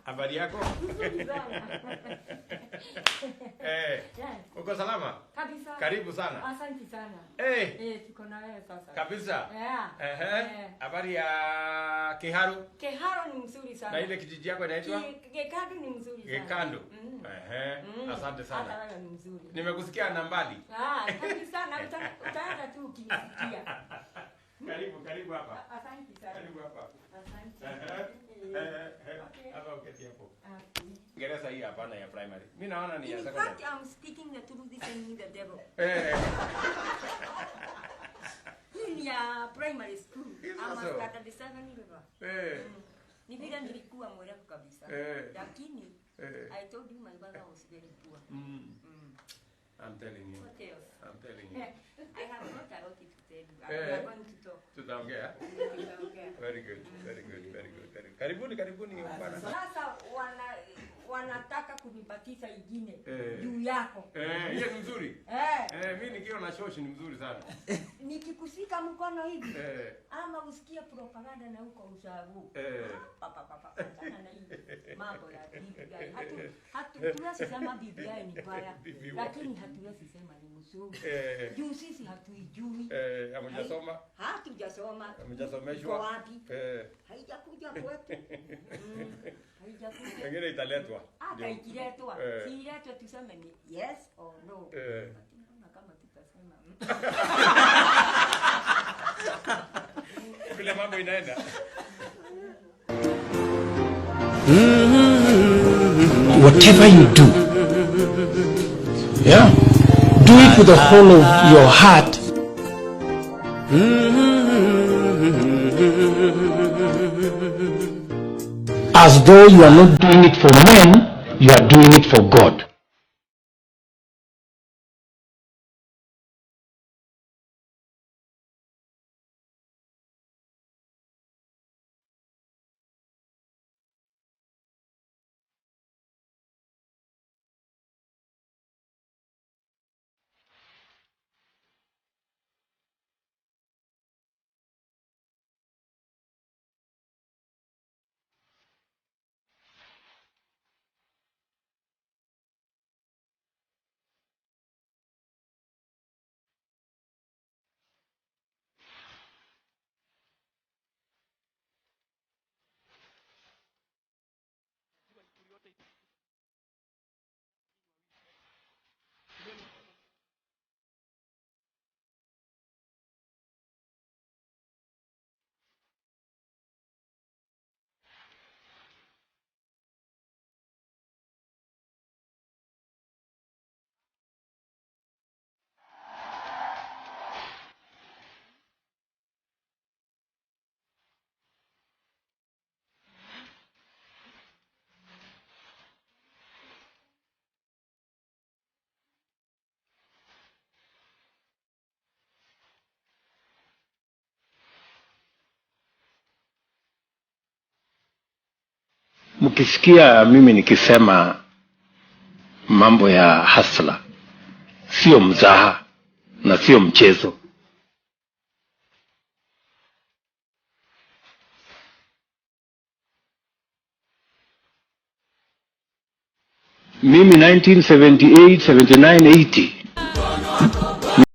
Habari yako? Uko salama? Kabisa. Karibu sana. Asante sana. Tuko na wewe sasa. Kabisa. Habari ya Kiharu? Kiharu ni mzuri sana. Na ile kijiji yako inaitwa? Gekando ni mzuri sana. Gekando. Asante sana. Hata wewe ni mzuri. Nimekusikia nambali. Kabisa na utaanza tu ukisikia. Karibu hapa. Asante sana. Karibu hapa. Asante. Hapa uketi hapo. Gereza hii hapana ya primary. Mimi naona ni ya secondary. In fact, I'm speaking the truth, this ain't the devil. Hii ni ya primary school. I'm at the 7 river. Ni vile nilikuwa mwerevu kabisa. Lakini I told you my brother was very poor. I'm telling you. What else? I'm telling you. I have not a lot to tell you. We are going to talk. Tutaongea. Very good. Karibuni bwana. Sasa wanataka kunibatiza ingine juu yako. Hiyo ni nzuri. Mimi nikiwa na shoshi ni mzuri sana. Nikikushika mkono hivi ama usikie propaganda na huko ushagu. Papa sana na hii mambo ya BBI. Hatuwezi sema BBI ni baya, lakini hatuwezi sema ni mzuri. Juu sisi hatuijui. Hamjasoma? Hatujasoma. Hamjasomeshwa? Wapi? Haijakuja kwetu. Haijakuja. Pengine italetwa. Ikiletwa. Si iletwa tuseme ni yes or no. Naona kama tutasema. Vile mambo inaenda. Whatever you do, do it with the whole of your heart. As though you are not doing it for men, you are doing it for God. Mkisikia mimi nikisema mambo ya hasla, sio mzaha na sio mchezo. Mimi 1978, 79, 80